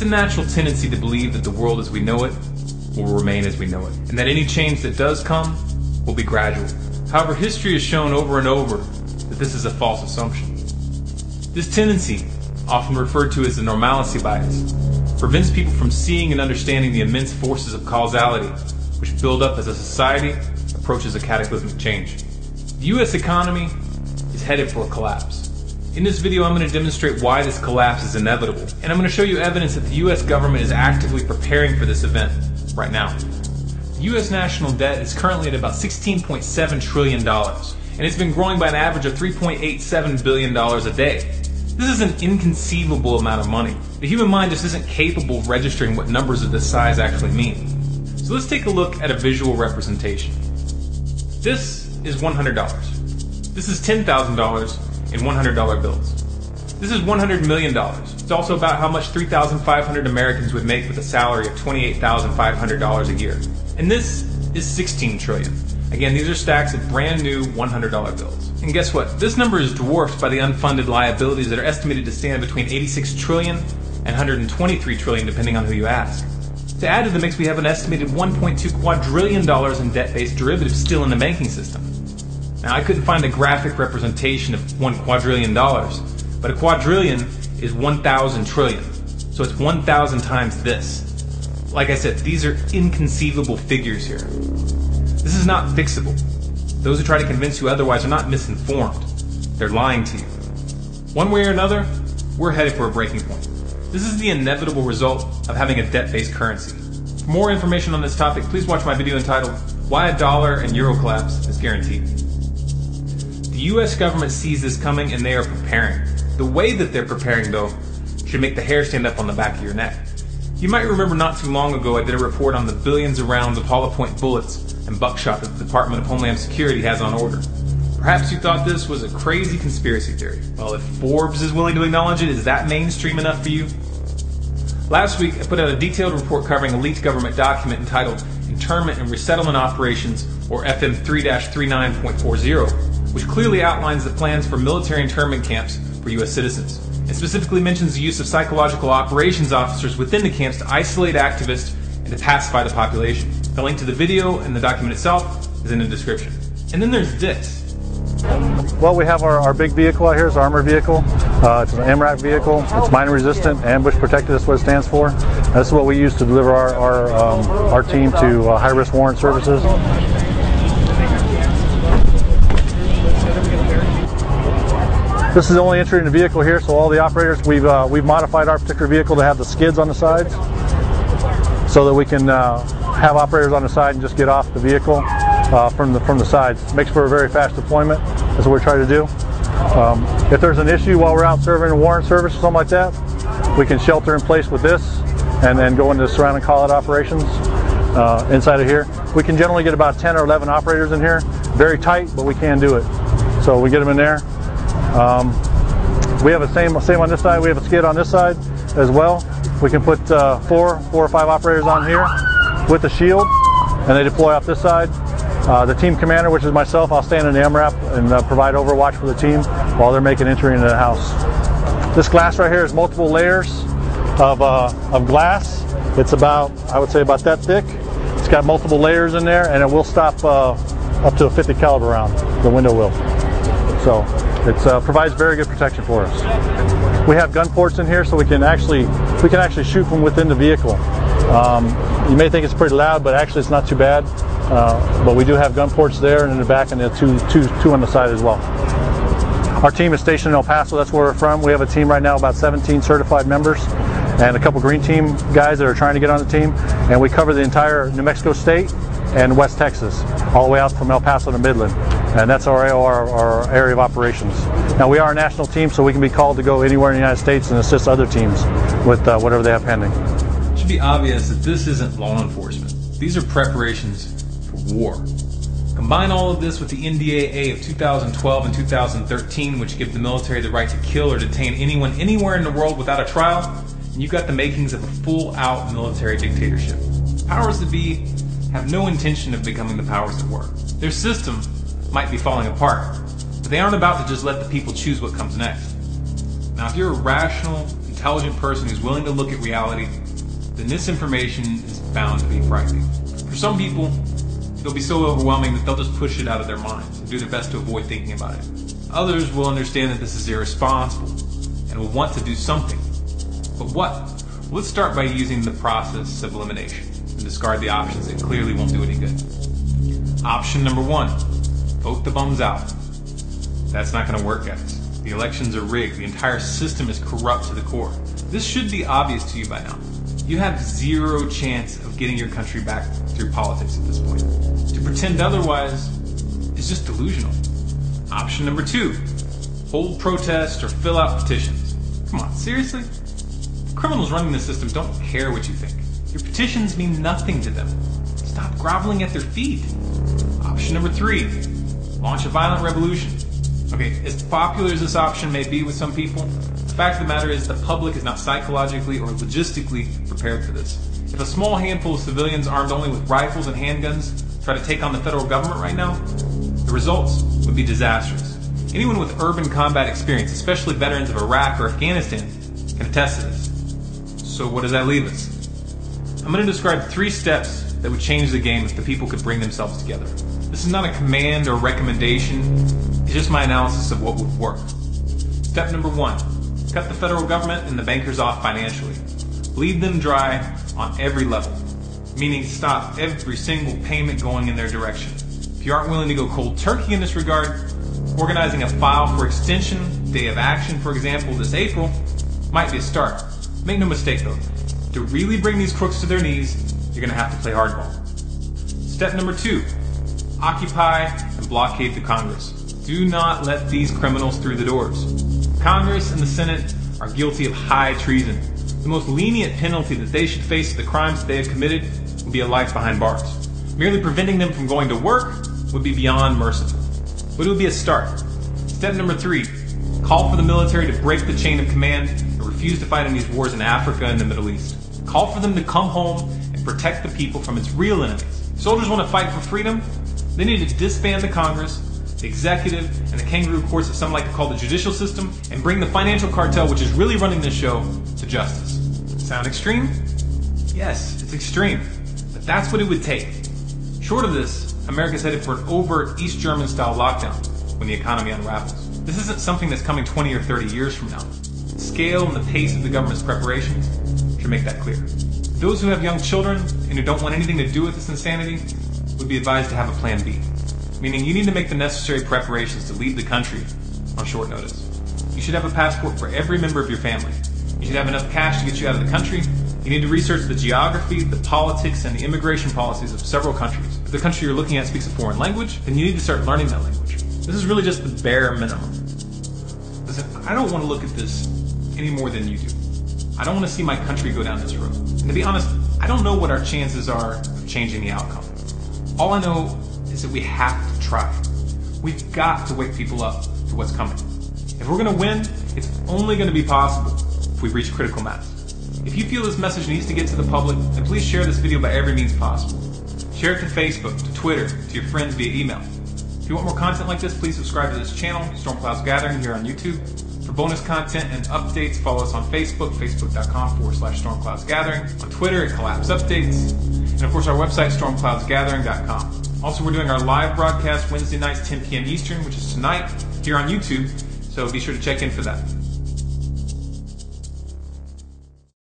It's a natural tendency to believe that the world as we know it will remain as we know it, and that any change that does come will be gradual. However, history has shown over and over that this is a false assumption. This tendency, often referred to as the normalcy bias, prevents people from seeing and understanding the immense forces of causality which build up as a society approaches a cataclysmic change. The U.S. economy is headed for a collapse. In this video, I'm going to demonstrate why this collapse is inevitable, and I'm going to show you evidence that the U.S. government is actively preparing for this event right now. The U.S. national debt is currently at about $16.7 trillion, and it's been growing by an average of $3.87 billion a day. This is an inconceivable amount of money. The human mind just isn't capable of registering what numbers of this size actually mean. So let's take a look at a visual representation. This is $100. This is $10,000 in $100 bills. This is $100 million. It's also about how much 3,500 Americans would make with a salary of $28,500 a year. And this is 16 trillion. Again, these are stacks of brand new $100 bills. And guess what? This number is dwarfed by the unfunded liabilities that are estimated to stand between 86 trillion and 123 trillion, depending on who you ask. To add to the mix, we have an estimated $1.2 quadrillion in debt-based derivatives still in the banking system. Now, I couldn't find a graphic representation of $1 quadrillion, but a quadrillion is 1,000 trillion. So it's 1,000 times this. Like I said, these are inconceivable figures here. This is not fixable. Those who try to convince you otherwise are not misinformed. They're lying to you. One way or another, we're headed for a breaking point. This is the inevitable result of having a debt-based currency. For more information on this topic, please watch my video entitled Why a Dollar and Euro Collapse is Guaranteed. The U.S. government sees this coming and they are preparing. The way that they're preparing, though, should make the hair stand up on the back of your neck. You might remember not too long ago I did a report on the billions of rounds of hollow point bullets and buckshot that the Department of Homeland Security has on order. Perhaps you thought this was a crazy conspiracy theory. Well, if Forbes is willing to acknowledge it, is that mainstream enough for you? Last week, I put out a detailed report covering a leaked government document entitled Internment and Resettlement Operations, or FM 3-39.40, which clearly outlines the plans for military internment camps for U.S. citizens, and specifically mentions the use of psychological operations officers within the camps to isolate activists and to pacify the population. The link to the video and the document itself is in the description. And then there's this. Well, we have our big vehicle out here. It's an armored vehicle. It's an MRAP vehicle. It's mine resistant, ambush protected. That's what it stands for. And this is what we use to deliver our team to high-risk warrant services. This is the only entry in the vehicle here, so all the operators, we've modified our particular vehicle to have the skids on the sides so that we can have operators on the side and just get off the vehicle from the sides. Makes for a very fast deployment. That's what we're trying to do. If there's an issue while we're out serving a warrant service or something like that, we can shelter in place with this and then go into surrounding call-out operations inside of here. We can generally get about 10 or 11 operators in here. Very tight, but we can do it. So we get them in there. We have the same on this side. We have a skid on this side as well. We can put four or five operators on here with a shield, and they deploy off this side. The team commander, which is myself, I'll stand in the MRAP and provide overwatch for the team while they're making entry into the house. This glass right here is multiple layers of glass. It's about, I would say, about that thick. It's got multiple layers in there, and it will stop up to a 50 caliber round. The window will. So it provides very good protection for us. We have gun ports in here, so we can actually shoot from within the vehicle. You may think it's pretty loud, but actually it's not too bad. But we do have gun ports there and in the back, and two on the side as well. Our team is stationed in El Paso. That's where we're from. We have a team right now, about 17 certified members, and a couple green team guys that are trying to get on the team. And we cover the entire New Mexico state and West Texas, all the way out from El Paso to Midland. And that's our area of operations. Now, we are a national team, so we can be called to go anywhere in the United States and assist other teams with whatever they have pending. It should be obvious that this isn't law enforcement. These are preparations for war. Combine all of this with the NDAA of 2012 and 2013, which give the military the right to kill or detain anyone anywhere in the world without a trial, and you've got the makings of a full-out military dictatorship. Powers that be have no intention of becoming the powers that were. Their system might be falling apart, but they aren't about to just let the people choose what comes next. Now, if you're a rational, intelligent intelligent person who's willing to look at reality, then this information is bound to be frightening. For some people, it'll be so overwhelming that they'll just push it out of their minds and do their best to avoid thinking about it. Others will understand that this is irresponsible and will want to do something. But what? Well, let's start by using the process of elimination and discard the options that clearly won't do any good. Option number 1, vote the bums out. That's not going to work, guys. The elections are rigged. The entire system is corrupt to the core. This should be obvious to you by now. You have zero chance of getting your country back through politics at this point. To pretend otherwise is just delusional. Option number 2, hold protests or fill out petitions. Come on, seriously? The criminals running the system don't care what you think. Your petitions mean nothing to them. Stop groveling at their feet. Option number 3, launch a violent revolution. Okay, as popular as this option may be with some people, the fact of the matter is the public is not psychologically or logistically prepared for this. If a small handful of civilians armed only with rifles and handguns try to take on the federal government right now, the results would be disastrous. Anyone with urban combat experience, especially veterans of Iraq or Afghanistan, can attest to this. So what does that leave us? I'm going to describe 3 steps that would change the game if the people could bring themselves together. This is not a command or recommendation, it's just my analysis of what would work. Step number 1, cut the federal government and the bankers off financially. Bleed them dry on every level, meaning stop every single payment going in their direction. If you aren't willing to go cold turkey in this regard, organizing a file for extension, day of action, for example, this April, might be a start. Make no mistake though, to really bring these crooks to their knees, you're going to have to play hardball. Step number 2, occupy and blockade the Congress. Do not let these criminals through the doors. Congress and the Senate are guilty of high treason. The most lenient penalty that they should face for the crimes that they have committed would be a life behind bars. Merely preventing them from going to work would be beyond merciful. But it would be a start. Step number 3, call for the military to break the chain of command and refuse to fight in these wars in Africa and the Middle East. Call for them to come home and protect the people from its real enemies. If soldiers want to fight for freedom, they need to disband the Congress, the executive, and the kangaroo courts that some like to call the judicial system, and bring the financial cartel, which is really running this show, to justice. Sound extreme? Yes, it's extreme. But that's what it would take. Short of this, America's headed for an overt East German-style lockdown when the economy unravels. This isn't something that's coming 20 or 30 years from now. The scale and the pace of the government's preparations should make that clear. Those who have young children and who don't want anything to do with this insanity would be advised to have a plan B, meaning you need to make the necessary preparations to leave the country on short notice. You should have a passport for every member of your family. You should have enough cash to get you out of the country. You need to research the geography, the politics, and the immigration policies of several countries. If the country you're looking at speaks a foreign language, then you need to start learning that language. This is really just the bare minimum. Listen, I don't want to look at this any more than you do. I don't want to see my country go down this road. And to be honest, I don't know what our chances are of changing the outcome. All I know is that we have to try. We've got to wake people up to what's coming. If we're going to win, it's only going to be possible if we reach critical mass. If you feel this message needs to get to the public, then please share this video by every means possible. Share it to Facebook, to Twitter, to your friends via email. If you want more content like this, please subscribe to this channel, Storm Clouds Gathering, here on YouTube. For bonus content and updates, follow us on Facebook, facebook.com/stormcloudsgathering. On Twitter at Collapse Updates. And of course our website, stormcloudsgathering.com. Also, we're doing our live broadcast Wednesday nights, 10 p.m. Eastern, which is tonight, here on YouTube, so be sure to check in for that.